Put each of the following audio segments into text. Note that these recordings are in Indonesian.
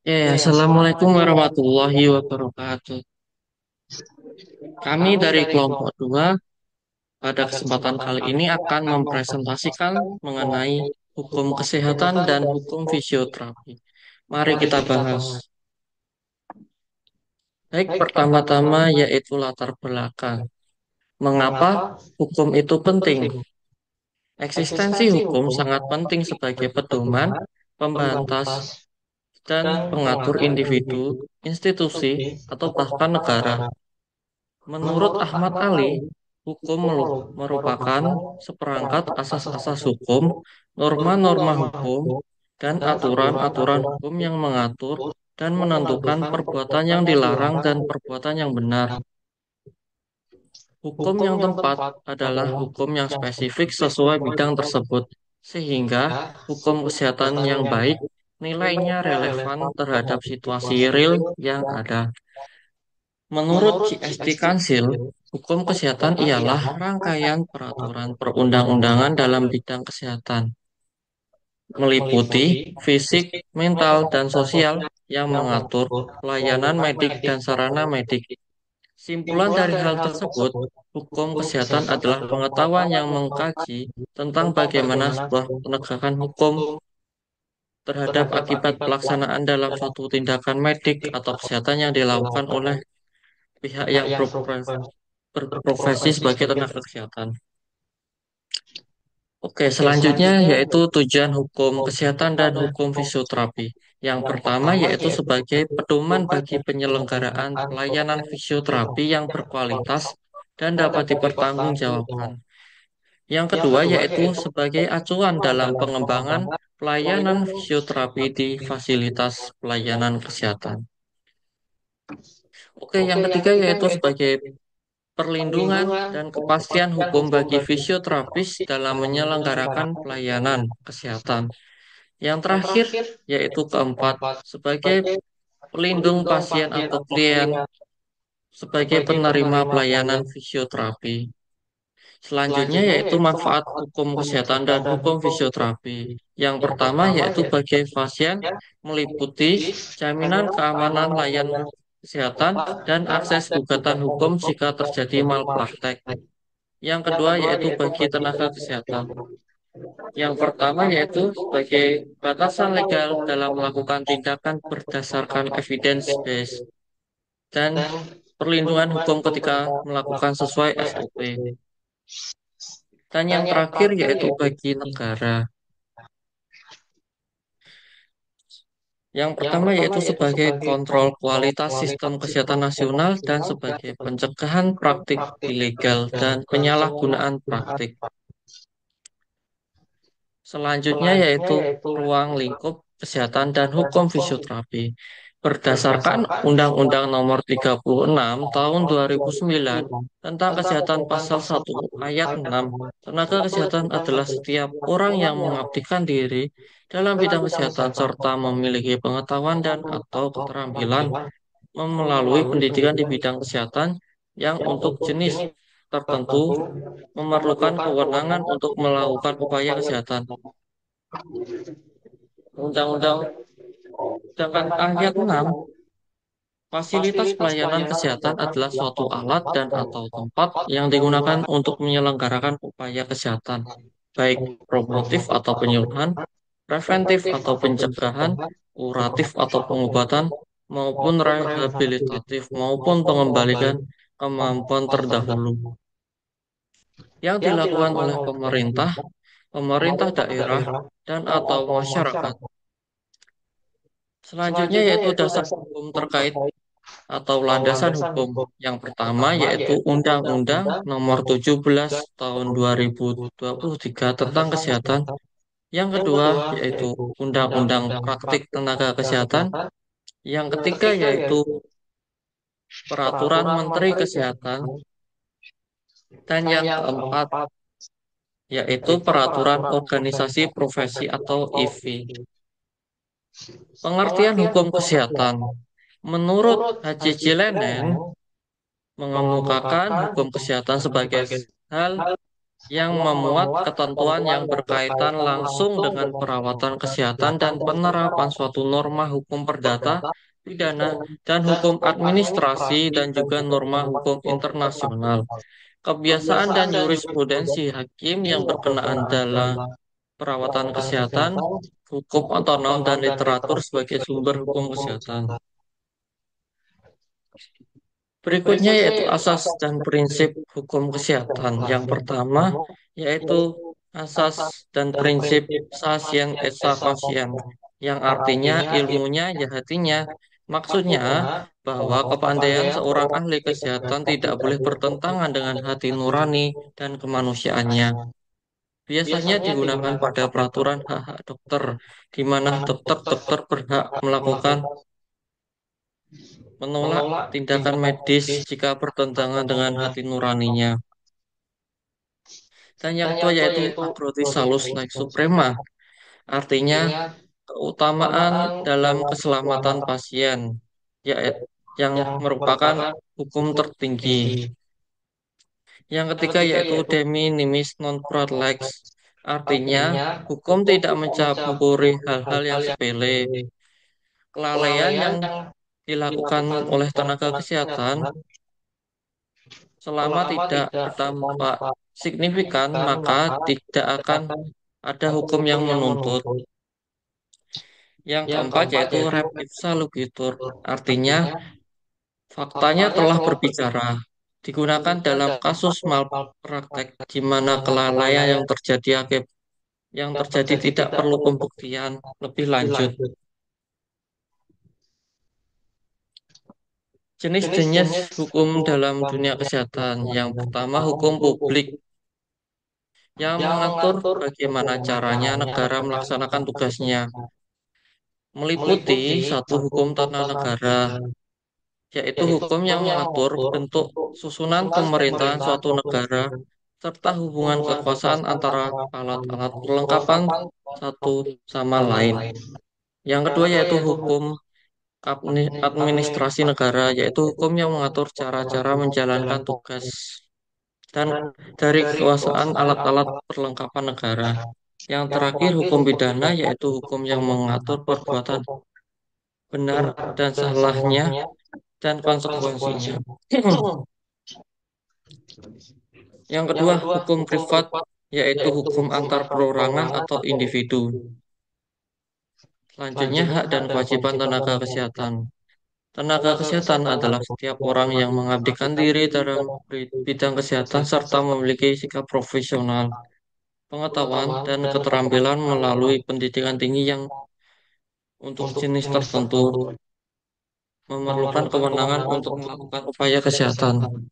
Assalamualaikum warahmatullahi wabarakatuh. Kami dari kelompok 2 pada kesempatan kali ini akan mempresentasikan mengenai hukum kesehatan dan hukum fisioterapi. Mari kita bahas. Baik, pertama-tama yaitu latar belakang. Mengapa hukum itu penting? Eksistensi hukum sangat penting sebagai pedoman, pembatas, dan pengatur individu, institusi, atau bahkan negara. Menurut Ahmad Ali, hukum merupakan seperangkat asas-asas hukum, norma-norma hukum, dan aturan-aturan hukum yang mengatur dan menentukan perbuatan yang dilarang dan perbuatan yang benar. Hukum yang tepat adalah hukum yang spesifik sesuai bidang tersebut, sehingga hukum kesehatan yang baik nilainya relevan terhadap situasi real yang ada. Menurut GST Council, hukum kesehatan ialah rangkaian peraturan perundang-undangan dalam bidang kesehatan, meliputi fisik, mental, dan sosial yang mengatur pelayanan medik dan sarana medik. Simpulan dari hal tersebut, hukum kesehatan adalah pengetahuan yang mengkaji tentang bagaimana sebuah penegakan hukum terhadap akibat pelaksanaan dalam suatu tindakan medik atau kesehatan yang dilakukan oleh pihak yang berprofesi sebagai tenaga kesehatan. Oke, selanjutnya yaitu tujuan hukum kesehatan dan hukum fisioterapi. Yang pertama yaitu sebagai pedoman bagi penyelenggaraan pelayanan fisioterapi yang berkualitas dan dapat dipertanggungjawabkan. Yang kedua yaitu sebagai acuan dalam pengembangan pelayanan fisioterapi di fasilitas pelayanan kesehatan. Oke, yang ketiga yaitu sebagai perlindungan dan kepastian hukum bagi fisioterapis dalam menyelenggarakan pelayanan kesehatan. Yang terakhir, yaitu keempat, sebagai pelindung pasien atau klien sebagai penerima pelayanan fisioterapi. Selanjutnya yaitu manfaat hukum kesehatan dan hukum fisioterapi. Yang pertama yaitu bagi pasien meliputi jaminan keamanan layanan kesehatan dan akses gugatan hukum jika terjadi malpraktek. Yang kedua yaitu bagi tenaga kesehatan. Yang pertama yaitu sebagai batasan legal dalam melakukan tindakan berdasarkan evidence based dan perlindungan hukum ketika melakukan sesuai SOP. Dan yang terakhir yaitu bagi negara. Yang pertama yaitu sebagai kontrol kualitas sistem kesehatan nasional dan sebagai pencegahan praktik ilegal dan penyalahgunaan praktik. Selanjutnya yaitu ruang lingkup kesehatan dan hukum fisioterapi. Berdasarkan Undang-Undang Nomor 36 Tahun 2009 tentang Kesehatan Pasal 1 Ayat 6, tenaga kesehatan adalah setiap orang yang mengabdikan diri dalam bidang kesehatan serta memiliki pengetahuan dan atau keterampilan melalui pendidikan di bidang kesehatan yang untuk jenis tertentu memerlukan kewenangan untuk melakukan upaya kesehatan. Undang-undang sedangkan ayat 6, fasilitas pelayanan kesehatan adalah suatu alat dan atau tempat yang digunakan untuk menyelenggarakan upaya kesehatan, baik promotif atau penyuluhan, preventif atau pencegahan, kuratif atau pengobatan, maupun rehabilitatif maupun pengembalian kemampuan terdahulu yang dilakukan oleh pemerintah, pemerintah daerah, dan atau masyarakat. Selanjutnya yaitu dasar hukum terkait atau landasan hukum. Yang pertama yaitu Undang-Undang Nomor 17 Tahun 2023 tentang Kesehatan. Yang kedua yaitu Undang-Undang Praktik Tenaga Kesehatan. Yang ketiga yaitu Peraturan Menteri Kesehatan. Dan yang keempat yaitu Peraturan Organisasi Profesi atau IV. Pengertian hukum kesehatan. Menurut Haji Jilenen, mengemukakan hukum kesehatan sebagai hal yang memuat ketentuan yang berkaitan langsung dengan perawatan kesehatan dan penerapan suatu norma hukum perdata, pidana, dan hukum administrasi dan juga norma hukum internasional. Kebiasaan dan jurisprudensi hakim yang berkenaan dalam perawatan kesehatan, hukum otonom, dan literatur sebagai sumber hukum kesehatan. Berikutnya yaitu asas dan prinsip hukum kesehatan. Yang pertama yaitu asas dan prinsip sacient et conscient, yang artinya ilmunya ya hatinya. Maksudnya bahwa kepandaian seorang ahli kesehatan tidak boleh bertentangan dengan hati nurani dan kemanusiaannya. Biasanya digunakan pada peraturan hak-hak dokter, di mana dokter-dokter berhak melakukan menolak tindakan medis jika bertentangan dengan hati nuraninya. Dan yang kedua yaitu agrotis salus lex suprema, artinya keutamaan dalam keselamatan pasien, yaitu yang merupakan hukum tertinggi. Yang ketiga yaitu de minimis non prat lex, artinya hukum tidak mencampuri hal-hal yang sepele. Kelalaian yang dilakukan oleh tenaga kesehatan selama tidak berdampak signifikan, maka tidak akan ada hukum yang menuntut. Yang keempat yaitu rep ipsa loquitur, artinya faktanya telah berbicara. Digunakan dalam kasus malpraktek di mana kelalaian yang terjadi tidak perlu pembuktian lebih lanjut. Jenis-jenis hukum dalam dunia kesehatan. Yang pertama hukum publik, yang mengatur bagaimana caranya negara melaksanakan tugasnya, meliputi satu hukum tata negara, yaitu hukum yang mengatur bentuk susunan pemerintahan suatu negara, serta hubungan kekuasaan antara alat-alat perlengkapan satu sama lain. Yang kedua yaitu hukum administrasi negara, yaitu hukum yang mengatur cara-cara menjalankan tugas dan dari kekuasaan alat-alat perlengkapan negara. Yang terakhir, hukum pidana, yaitu hukum yang mengatur perbuatan benar dan salahnya dan konsekuensinya. Yang kedua, hukum privat, yaitu hukum antar perorangan atau individu. Selanjutnya, hak dan kewajiban tenaga kesehatan. Tenaga kesehatan adalah setiap orang yang mengabdikan diri dalam bidang kesehatan serta memiliki sikap profesional, pengetahuan, dan keterampilan melalui pendidikan tinggi yang untuk jenis tertentu memerlukan kewenangan untuk melakukan upaya kesehatan.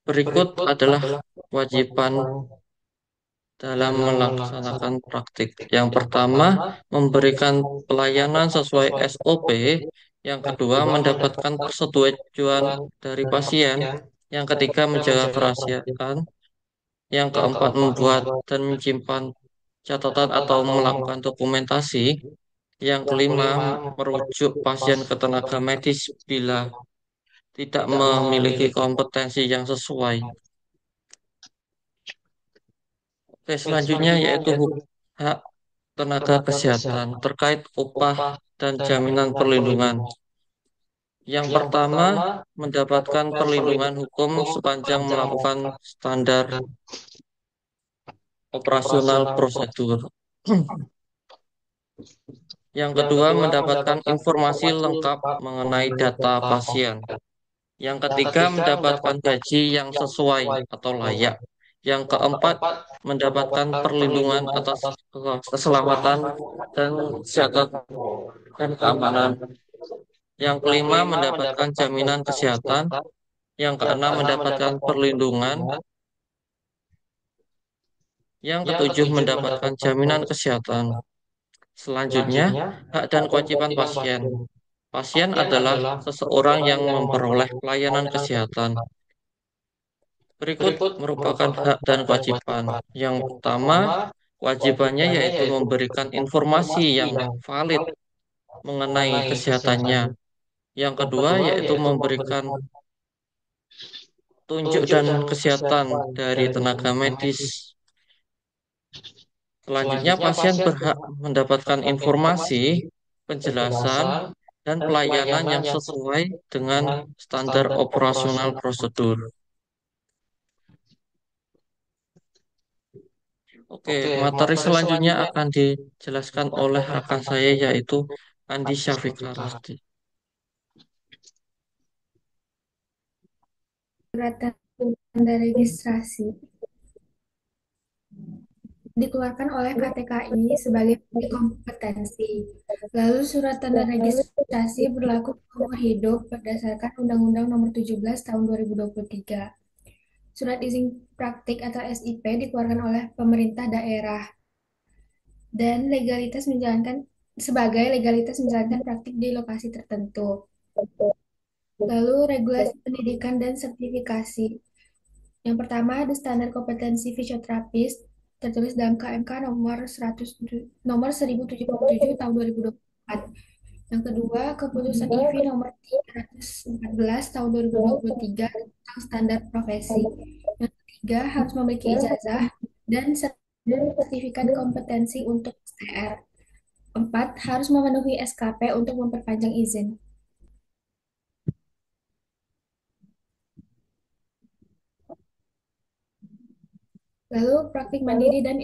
Berikut adalah kewajiban dalam melaksanakan praktik. Yang pertama, memberikan pelayanan sesuai SOP. Yang kedua, mendapatkan persetujuan dari pasien. Yang ketiga, menjaga kerahasiaan. Yang keempat, membuat dan menyimpan catatan atau melakukan dokumentasi. Yang kelima, merujuk pasien ke tenaga medis bila tidak memiliki kompetensi yang sesuai. Oke, selanjutnya yaitu hak tenaga kesehatan terkait upah dan jaminan perlindungan. Yang pertama, mendapatkan perlindungan hukum sepanjang melakukan standar operasional prosedur. Yang kedua, mendapatkan informasi lengkap mengenai data pasien. Yang ketiga, mendapatkan gaji yang sesuai atau layak. Yang keempat, mendapatkan perlindungan atas keselamatan dan kesehatan dan keamanan. Yang kelima, mendapatkan jaminan kesehatan. Yang keenam, mendapatkan perlindungan. Yang ketujuh, mendapatkan jaminan kesehatan. Selanjutnya, hak dan kewajiban pasien. Pasien adalah seseorang yang memperoleh pelayanan kesehatan. Berikut merupakan hak dan kewajiban. Yang pertama, kewajibannya yaitu memberikan informasi yang valid mengenai kesehatannya. Yang kedua yaitu memberikan petunjuk dan kesehatan dari tenaga medis. Selanjutnya, pasien berhak mendapatkan informasi, penjelasan, dan pelayanan yang sesuai dengan standar operasional prosedur. Oke, materi selanjutnya akan dijelaskan oleh rekan saya yaitu Andi Syafika Rusdi. Surat tanda registrasi dikeluarkan oleh KTKI sebagai bukti kompetensi. Lalu surat tanda registrasi berlaku seumur hidup berdasarkan Undang-Undang Nomor 17 Tahun 2023. Surat izin praktik atau SIP dikeluarkan oleh pemerintah daerah dan legalitas menjalankan praktik di lokasi tertentu. Lalu regulasi pendidikan dan sertifikasi. Yang pertama, ada standar kompetensi fisioterapis tertulis dalam KMK nomor 1077 tahun 2024. Yang kedua, keputusan IV nomor 314 tahun 2023 tentang standar profesi. Yang ketiga, harus memiliki ijazah dan sertifikat kompetensi untuk STR. Empat, harus memenuhi SKP untuk memperpanjang izin. Lalu praktik mandiri dan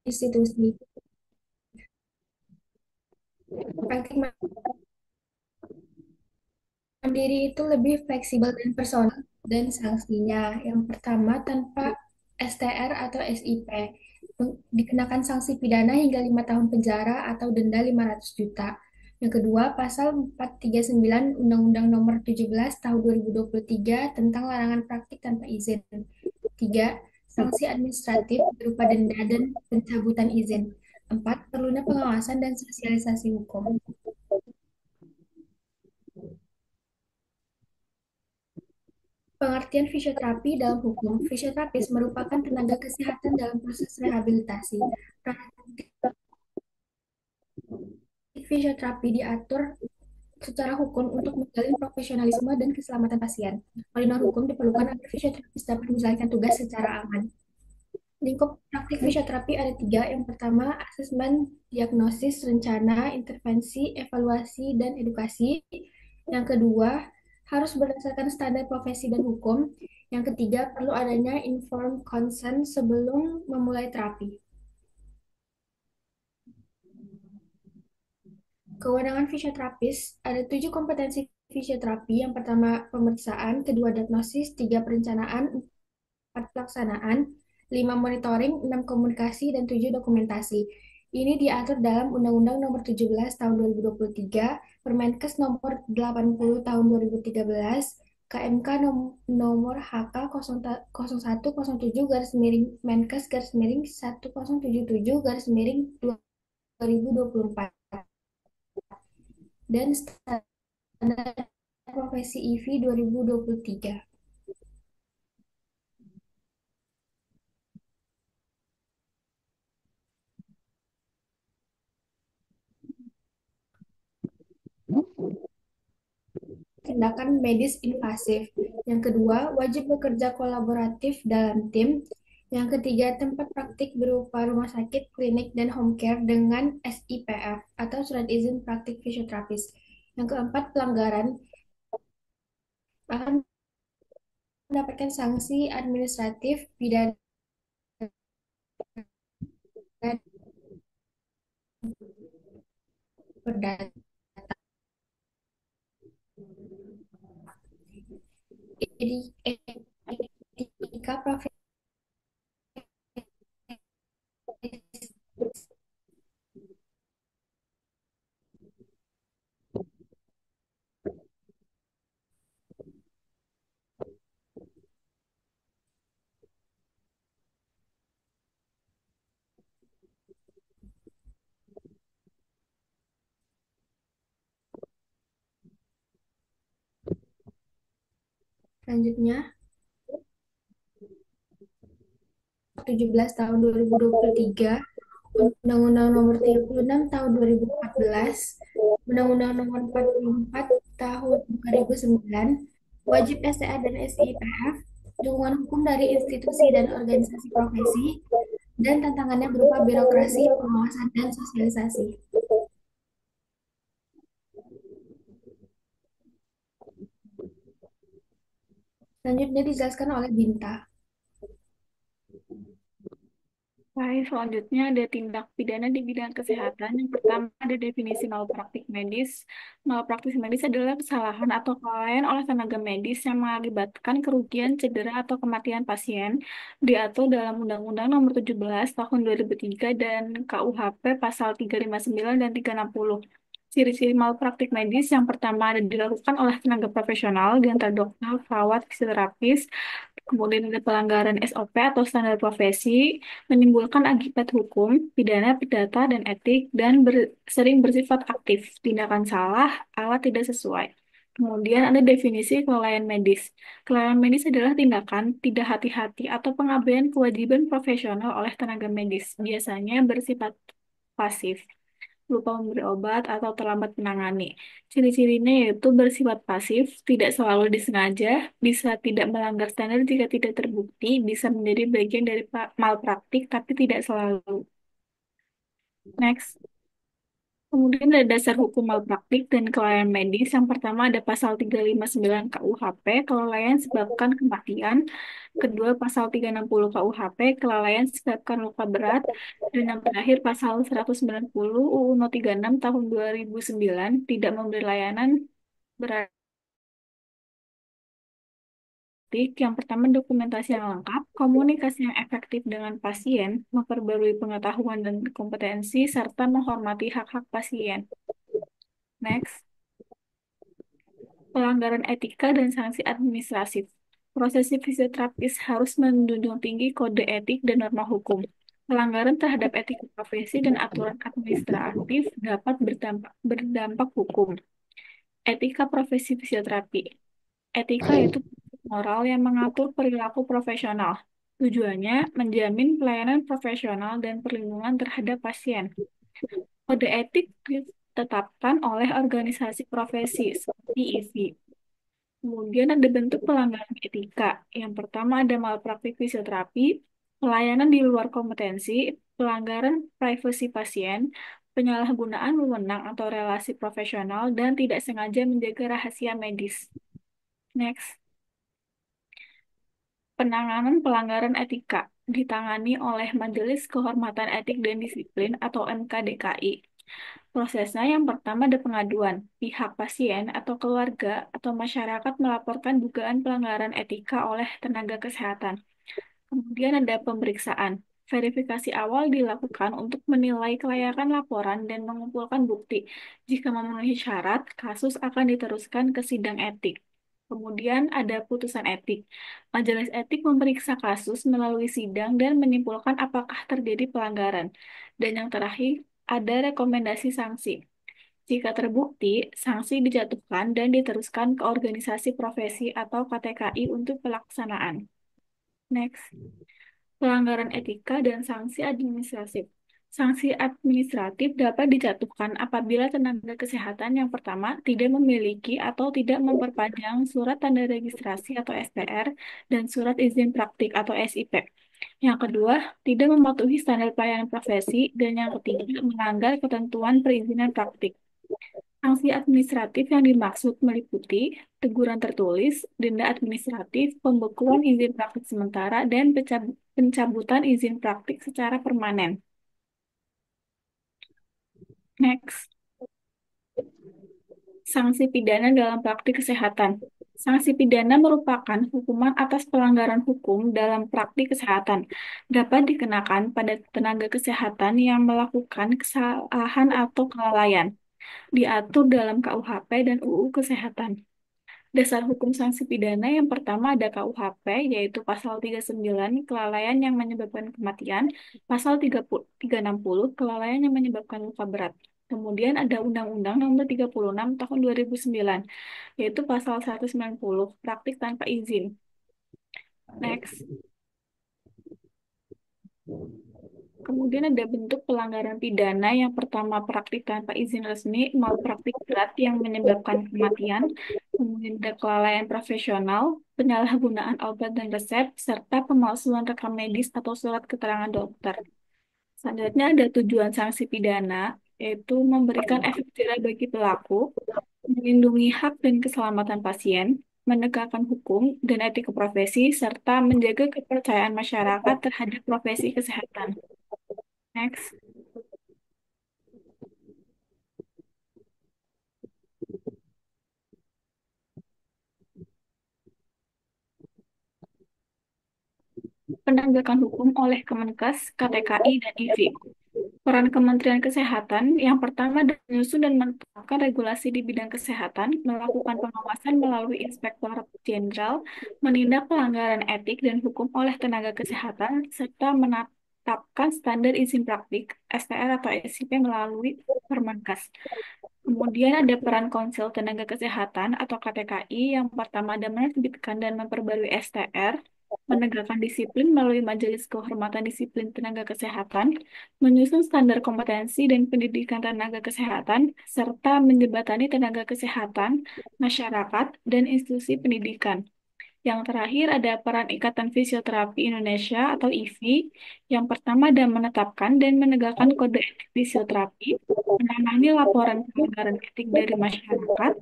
institusi. Praktik mandiri itu lebih fleksibel dan personal dan sanksinya. Yang pertama, tanpa STR atau SIP, dikenakan sanksi pidana hingga 5 tahun penjara atau denda 500 juta. Yang kedua, pasal 439 Undang-Undang Nomor 17 Tahun 2023 tentang larangan praktik tanpa izin. Tiga, sanksi administratif berupa denda dan pencabutan izin. Empat, perlunya pengawasan dan sosialisasi hukum. Pengertian fisioterapi dalam hukum, fisioterapis merupakan tenaga kesehatan dalam proses rehabilitasi. Praktik fisioterapi diatur secara hukum untuk menjalin profesionalisme dan keselamatan pasien. Oleh norma hukum diperlukan agar fisioterapis dapat menjalankan tugas secara aman. Lingkup praktik fisioterapi ada tiga. Yang pertama, asesmen, diagnosis, rencana, intervensi, evaluasi, dan edukasi. Yang kedua, harus berdasarkan standar profesi dan hukum. Yang ketiga, perlu adanya informed consent sebelum memulai terapi. Kewenangan fisioterapis ada 7 kompetensi fisioterapi. Yang pertama, pemeriksaan, kedua, diagnosis, tiga, perencanaan, empat, pelaksanaan, lima, monitoring, enam, komunikasi, dan tujuh, dokumentasi. Ini diatur dalam Undang-Undang Nomor 17 Tahun 2023, Permenkes Nomor 80 Tahun 2013, KMK Nomor HK 0107 garis miring Menkes garis miring 1077 garis miring 2024 dan Standar Profesi IV 2023. Tindakan medis invasif. Yang kedua, wajib bekerja kolaboratif dalam tim. Yang ketiga, tempat praktik berupa rumah sakit, klinik, dan home care dengan SIPF atau surat izin praktik fisioterapis. Yang keempat, pelanggaran akan mendapatkan sanksi administratif, pidana, dan perdata. Etika profesi. Selanjutnya, 17 tahun 2023, Undang-Undang Nomor 36 tahun 2014, Undang-Undang Nomor 44 tahun 2009, wajib STA dan SIPF, dukungan hukum dari institusi dan organisasi profesi, dan tantangannya berupa birokrasi, pengawasan, dan sosialisasi. Selanjutnya dijelaskan oleh Binta. Baik, selanjutnya ada tindak pidana di bidang kesehatan. Yang pertama ada definisi malpraktik medis. Malpraktik medis adalah kesalahan atau kelalaian oleh tenaga medis yang mengakibatkan kerugian, cedera, atau kematian pasien. Diatur dalam Undang-Undang Nomor 17 Tahun 2003 dan KUHP Pasal 359 dan 360. Ciri-ciri malpraktik medis yang pertama ada dilakukan oleh tenaga profesional, di antara dokter, perawat, fisioterapis. Kemudian ada pelanggaran SOP atau standar profesi, menimbulkan akibat hukum, pidana, perdata, dan etik, dan sering bersifat aktif. Tindakan salah, alat tidak sesuai. Kemudian ada definisi kelalaian medis. Kelalaian medis adalah tindakan tidak hati-hati atau pengabaian kewajiban profesional oleh tenaga medis, biasanya bersifat pasif, lupa memberi obat, atau terlambat menangani. Ciri-cirinya yaitu bersifat pasif, tidak selalu disengaja, bisa tidak melanggar standar jika tidak terbukti, bisa menjadi bagian dari malpraktik, tapi tidak selalu. Next. Kemudian ada dasar hukum malpraktik dan kelalaian medis. Yang pertama ada pasal 359 KUHP, kelalaian sebabkan kematian. Kedua, pasal 360 KUHP, kelalaian sebabkan luka berat. Dan yang terakhir, pasal 190 UU No 36 tahun 2009, tidak memberi layanan berarti yang pertama dokumentasi yang lengkap, komunikasi yang efektif dengan pasien, memperbarui pengetahuan dan kompetensi, serta menghormati hak-hak pasien. Next. Pelanggaran etika dan sanksi administratif. Prosesi fisioterapis harus menjunjung tinggi kode etik dan norma hukum. Pelanggaran terhadap etika profesi dan aturan administratif dapat berdampak hukum. Etika profesi fisioterapi. Etika itu moral yang mengatur perilaku profesional. Tujuannya menjamin pelayanan profesional dan perlindungan terhadap pasien. Kode etik ditetapkan oleh organisasi profesi seperti IVI. Kemudian ada bentuk pelanggaran etika. Yang pertama ada malpraktik fisioterapi, pelayanan di luar kompetensi, pelanggaran privasi pasien, penyalahgunaan wewenang atau relasi profesional, dan tidak sengaja menjaga rahasia medis. Next. Penanganan pelanggaran etika ditangani oleh Majelis Kehormatan Etik dan Disiplin atau MKDKI. Prosesnya yang pertama ada pengaduan. Pihak pasien atau keluarga atau masyarakat melaporkan dugaan pelanggaran etika oleh tenaga kesehatan. Kemudian ada pemeriksaan. Verifikasi awal dilakukan untuk menilai kelayakan laporan dan mengumpulkan bukti. Jika memenuhi syarat, kasus akan diteruskan ke sidang etik. Kemudian ada putusan etik. Majelis etik memeriksa kasus melalui sidang dan menyimpulkan apakah terjadi pelanggaran. Dan yang terakhir, ada rekomendasi sanksi. Jika terbukti, sanksi dijatuhkan dan diteruskan ke organisasi profesi atau KTKI untuk pelaksanaan. Next. Pelanggaran etika dan sanksi administratif. Sanksi administratif dapat dijatuhkan apabila tenaga kesehatan yang pertama tidak memiliki atau tidak memperpanjang surat tanda registrasi atau STR dan surat izin praktik atau SIP. Yang kedua, tidak mematuhi standar pelayanan profesi, dan yang ketiga, melanggar ketentuan perizinan praktik. Sanksi administratif yang dimaksud meliputi teguran tertulis, denda administratif, pembekuan izin praktik sementara, dan pencabutan izin praktik secara permanen. Next. Sanksi pidana dalam praktik kesehatan. Sanksi pidana merupakan hukuman atas pelanggaran hukum dalam praktik kesehatan. Dapat dikenakan pada tenaga kesehatan yang melakukan kesalahan atau kelalaian. Diatur dalam KUHP dan UU Kesehatan. Dasar hukum sanksi pidana yang pertama ada KUHP, yaitu pasal 39 kelalaian yang menyebabkan kematian, pasal 360 kelalaian yang menyebabkan luka berat. Kemudian ada Undang-Undang Nomor 36 Tahun 2009, yaitu pasal 190 praktik tanpa izin. Next. Kemudian ada bentuk pelanggaran pidana. Yang pertama, praktik tanpa izin resmi, malpraktik berat yang menyebabkan kematian. Kemudian ada kelalaian profesional, penyalahgunaan obat dan resep, serta pemalsuan rekam medis atau surat keterangan dokter. Selanjutnya ada tujuan sanksi pidana, yaitu memberikan efek jerah bagi pelaku, melindungi hak dan keselamatan pasien, menegakkan hukum dan etika profesi, serta menjaga kepercayaan masyarakat terhadap profesi kesehatan. Next. Penegakan hukum oleh Kemenkes, KTKI, dan IVI. Peran Kementerian Kesehatan yang pertama menyusun dan menetapkan regulasi di bidang kesehatan, melakukan pengawasan melalui Inspektorat Jenderal, menindak pelanggaran etik dan hukum oleh tenaga kesehatan, serta menetapkan standar izin praktik (STR) atau SIP melalui Permenkes. Kemudian ada peran Konsil Tenaga Kesehatan atau KTKI yang pertama ada menerbitkan dan memperbarui STR, menegakkan disiplin melalui Majelis Kehormatan Disiplin Tenaga Kesehatan, menyusun standar kompetensi dan pendidikan tenaga kesehatan, serta menjembatani tenaga kesehatan, masyarakat, dan institusi pendidikan. Yang terakhir ada peran Ikatan Fisioterapi Indonesia atau IFI. Yang pertama ada menetapkan dan menegakkan kode etik fisioterapi, menangani laporan pelanggaran etik dari masyarakat,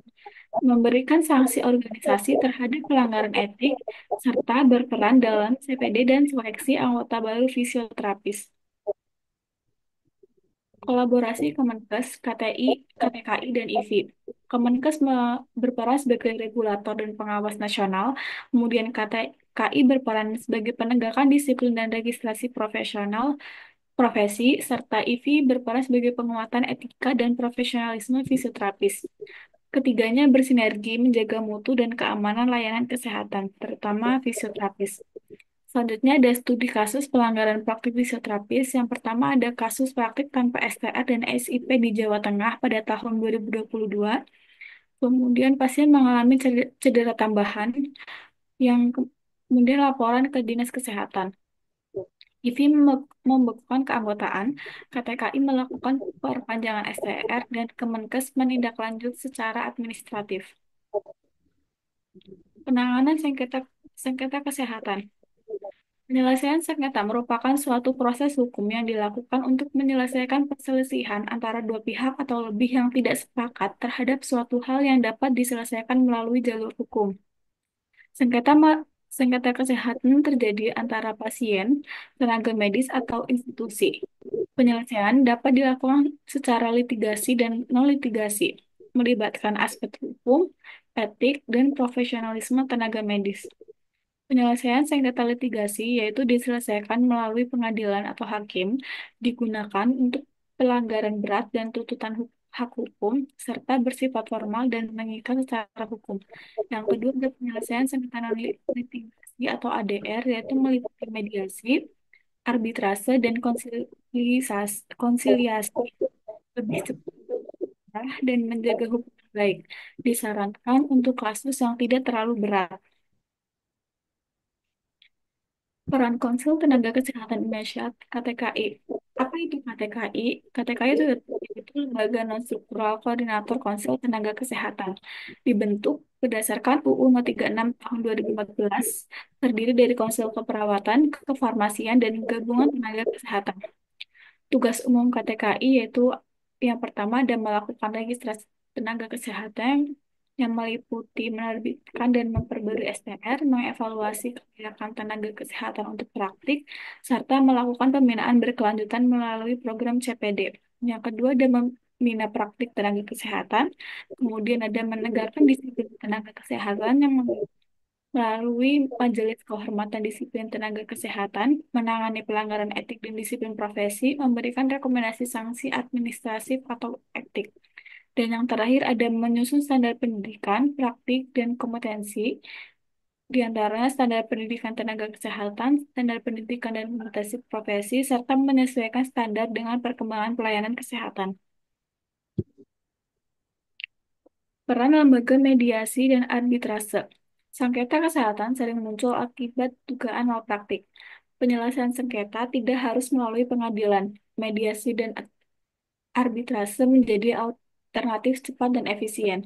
memberikan sanksi organisasi terhadap pelanggaran etik, serta berperan dalam CPD dan seleksi anggota baru fisioterapis. Kolaborasi Kemenkes, KTI, KTKI, dan IVI. Kemenkes berperan sebagai regulator dan pengawas nasional, kemudian KTKI berperan sebagai penegakan disiplin dan registrasi profesional profesi, serta IVI berperan sebagai penguatan etika dan profesionalisme fisioterapis. Ketiganya bersinergi menjaga mutu dan keamanan layanan kesehatan, terutama fisioterapis. Selanjutnya ada studi kasus pelanggaran praktik fisioterapis. Yang pertama ada kasus praktik tanpa STR dan SIP di Jawa Tengah pada tahun 2022. Kemudian pasien mengalami cedera tambahan yang kemudian laporan ke Dinas Kesehatan. IVI membekukan keanggotaan, KTKI melakukan perpanjangan STR, dan Kemenkes menindaklanjut secara administratif. Penanganan sengketa sengketa kesehatan. Penyelesaian sengketa merupakan suatu proses hukum yang dilakukan untuk menyelesaikan perselisihan antara dua pihak atau lebih yang tidak sepakat terhadap suatu hal yang dapat diselesaikan melalui jalur hukum. Sengketa sengketa kesehatan terjadi antara pasien, tenaga medis, atau institusi. Penyelesaian dapat dilakukan secara litigasi dan non-litigasi, melibatkan aspek hukum, etik, dan profesionalisme tenaga medis. Penyelesaian sengketa litigasi yaitu diselesaikan melalui pengadilan atau hakim, digunakan untuk pelanggaran berat dan tuntutan hak hukum, serta bersifat formal dan mengikat secara hukum. Yang kedua ada penyelesaian sengketa non-litigasi atau ADR, yaitu meliputi mediasi, arbitrase, dan konsiliasi lebih cepat dan menjaga hukum baik. Disarankan untuk kasus yang tidak terlalu berat. Peran Konsul Tenaga Kesehatan Indonesia (KTKI). Apa itu KTKI? KTKI itu lembaga non-struktural koordinator Konsul Tenaga Kesehatan. Dibentuk berdasarkan UU No 36 tahun 2014, terdiri dari Konsul Keperawatan, Kefarmasian, dan Gabungan Tenaga Kesehatan. Tugas umum KTKI yaitu yang pertama ada melakukan registrasi tenaga kesehatan yang meliputi menerbitkan dan memperbarui STR, mengevaluasi kelayakan tenaga kesehatan untuk praktik, serta melakukan pembinaan berkelanjutan melalui program CPD. Yang kedua ada membina praktik tenaga kesehatan, kemudian ada menegakkan disiplin tenaga kesehatan yang melalui Majelis Kehormatan Disiplin Tenaga Kesehatan, menangani pelanggaran etik dan disiplin profesi, memberikan rekomendasi sanksi administratif atau etik. Dan yang terakhir ada menyusun standar pendidikan, praktik, dan kompetensi, di antaranya standar pendidikan tenaga kesehatan, standar pendidikan dan kompetensi profesi, serta menyesuaikan standar dengan perkembangan pelayanan kesehatan. Peran lembaga mediasi dan arbitrase. Sengketa kesehatan sering muncul akibat dugaan malpraktik. Penyelesaian sengketa tidak harus melalui pengadilan. Mediasi dan arbitrase menjadi alternatif cepat dan efisien.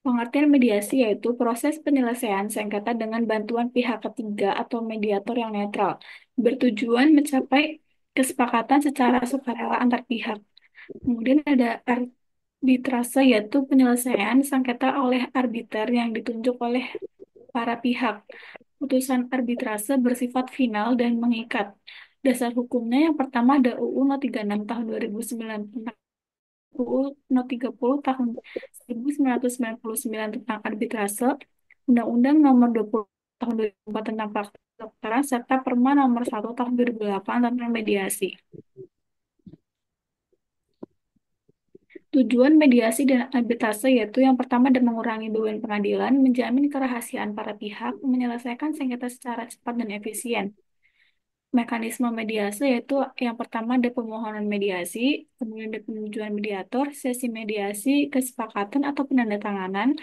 Pengertian mediasi yaitu proses penyelesaian sengketa dengan bantuan pihak ketiga atau mediator yang netral, bertujuan mencapai kesepakatan secara sukarela antar pihak. Kemudian ada arbitrase yaitu penyelesaian sengketa oleh arbiter yang ditunjuk oleh para pihak. Putusan arbitrase bersifat final dan mengikat. Dasar hukumnya yang pertama ada UU No 36 tahun 2009 tentang UU No 30 tahun 1999 tentang arbitrase, Undang-Undang Nomor 20 tahun 2004 tentang praktik kedokteran, serta Perma Nomor 1 tahun 2008 tentang mediasi. Tujuan mediasi dan arbitrase yaitu yang pertama dan mengurangi beban pengadilan, menjamin kerahasiaan para pihak, menyelesaikan sengketa secara cepat dan efisien. Mekanisme mediasi yaitu yang pertama ada permohonan mediasi, kemudian ada penunjukan mediator, sesi mediasi, kesepakatan atau penandatanganan,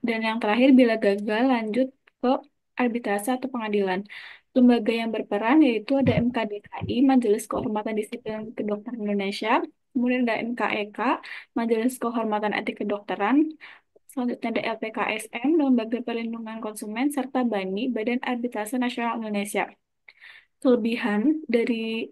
dan yang terakhir bila gagal lanjut ke arbitrase atau pengadilan. Lembaga yang berperan yaitu ada MKDKI, Majelis Kehormatan Disiplin Kedokteran Indonesia, kemudian ada MKEK, Majelis Kehormatan Etik Kedokteran, selanjutnya ada LPKSN, Lembaga Perlindungan Konsumen, serta BANI, Badan Arbitrase Nasional Indonesia. Kelebihan dari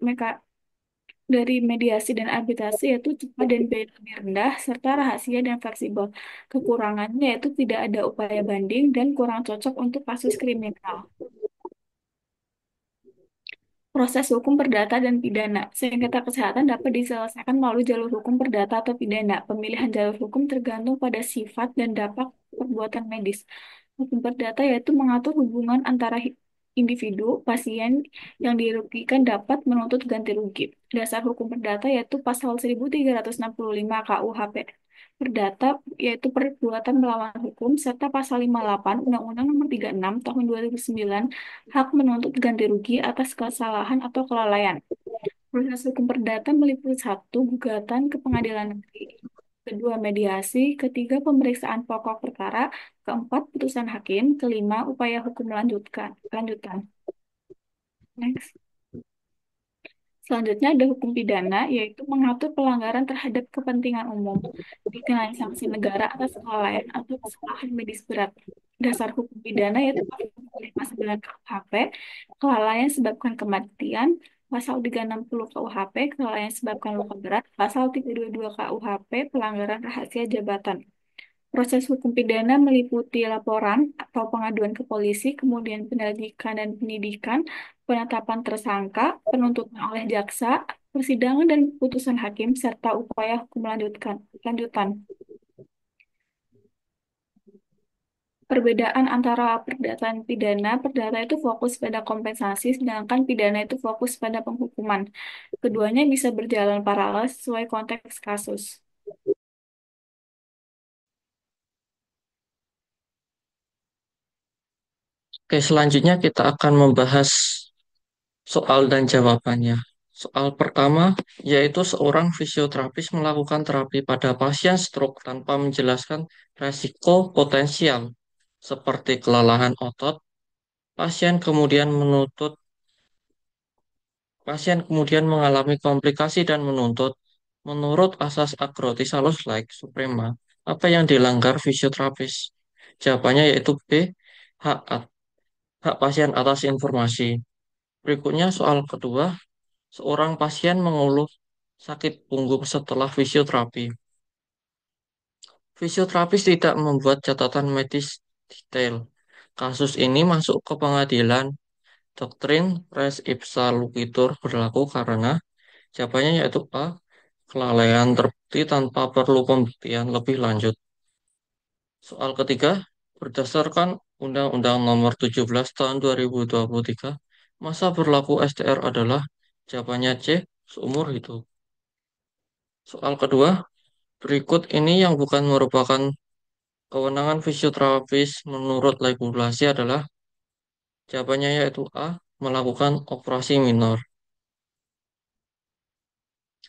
mediasi dan arbitrase yaitu cepat dan biaya lebih rendah, serta rahasia dan fleksibel. Kekurangannya yaitu tidak ada upaya banding dan kurang cocok untuk kasus kriminal. Proses hukum perdata dan pidana. Sengketa kesehatan dapat diselesaikan melalui jalur hukum perdata atau pidana. Pemilihan jalur hukum tergantung pada sifat dan dampak perbuatan medis. Hukum perdata yaitu mengatur hubungan antara individu, pasien yang dirugikan dapat menuntut ganti rugi. Dasar hukum perdata yaitu pasal 1365 KUHP. Perdata yaitu perbuatan melawan hukum serta pasal 58 Undang-Undang Nomor 36 Tahun 2009 hak menuntut ganti rugi atas kesalahan atau kelalaian. Proses hukum perdata meliputi satu, gugatan ke pengadilan negeri, kedua, mediasi, ketiga, pemeriksaan pokok perkara, keempat, putusan hakim, kelima, upaya hukum lanjutan. Next. Selanjutnya ada hukum pidana, yaitu mengatur pelanggaran terhadap kepentingan umum, dikenai sanksi negara atas kelalaian atau kesalahan medis berat. Dasar hukum pidana yaitu pasal 59 KUHP, kelalaian sebabkan kematian, pasal 360 KUHP, kelalaian sebabkan luka berat, pasal 322 KUHP, pelanggaran rahasia jabatan. Proses hukum pidana meliputi laporan atau pengaduan ke polisi, kemudian penyelidikan dan penyidikan, penetapan tersangka, penuntutan oleh jaksa, persidangan dan putusan hakim, serta upaya hukum lanjutan. Perbedaan antara perdata dan pidana, perdata itu fokus pada kompensasi, sedangkan pidana itu fokus pada penghukuman. Keduanya bisa berjalan paralel sesuai konteks kasus. Oke, selanjutnya kita akan membahas soal dan jawabannya. Soal pertama, yaitu seorang fisioterapis melakukan terapi pada pasien stroke tanpa menjelaskan resiko potensial, seperti kelelahan otot. Pasien kemudian mengalami komplikasi dan menuntut, menurut asas agrotisalus like suprema, apa yang dilanggar fisioterapis? Jawabannya yaitu B, hak, hak pasien atas informasi. Berikutnya soal kedua, seorang pasien mengeluh sakit punggung setelah fisioterapi. Fisioterapis tidak membuat catatan medis detail. Kasus ini masuk ke pengadilan. Doktrin res ipsa loquitur berlaku karena jawabannya yaitu A. Kelalaian terbukti tanpa perlu pembuktian lebih lanjut. Soal ketiga, berdasarkan Undang-Undang Nomor 17 Tahun 2023, masa berlaku STR adalah jawabannya C. Seumur hidup. Soal kedua, berikut ini yang bukan merupakan kewenangan fisioterapis menurut regulasi adalah jawabannya yaitu A. Melakukan operasi minor.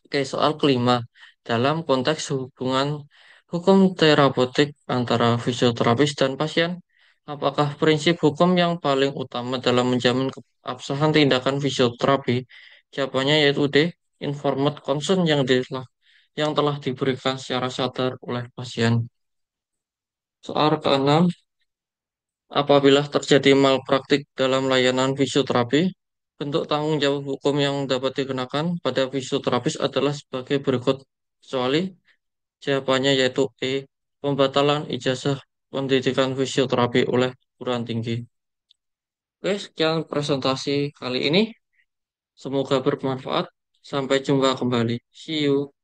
Oke, soal kelima. Dalam konteks hubungan hukum terapeutik antara fisioterapis dan pasien, Apakah prinsip hukum yang paling utama dalam menjamin keabsahan tindakan fisioterapi? Jawabannya yaitu D. Informed consent yang telah diberikan secara sadar oleh pasien. Soal keenam, apabila terjadi malpraktik dalam layanan fisioterapi, bentuk tanggung jawab hukum yang dapat dikenakan pada fisioterapis adalah sebagai berikut. Kecuali jawabannya yaitu E. Pembatalan ijazah pendidikan fisioterapi oleh perguruan tinggi. Oke, sekian presentasi kali ini. Semoga bermanfaat. Sampai jumpa kembali. See you.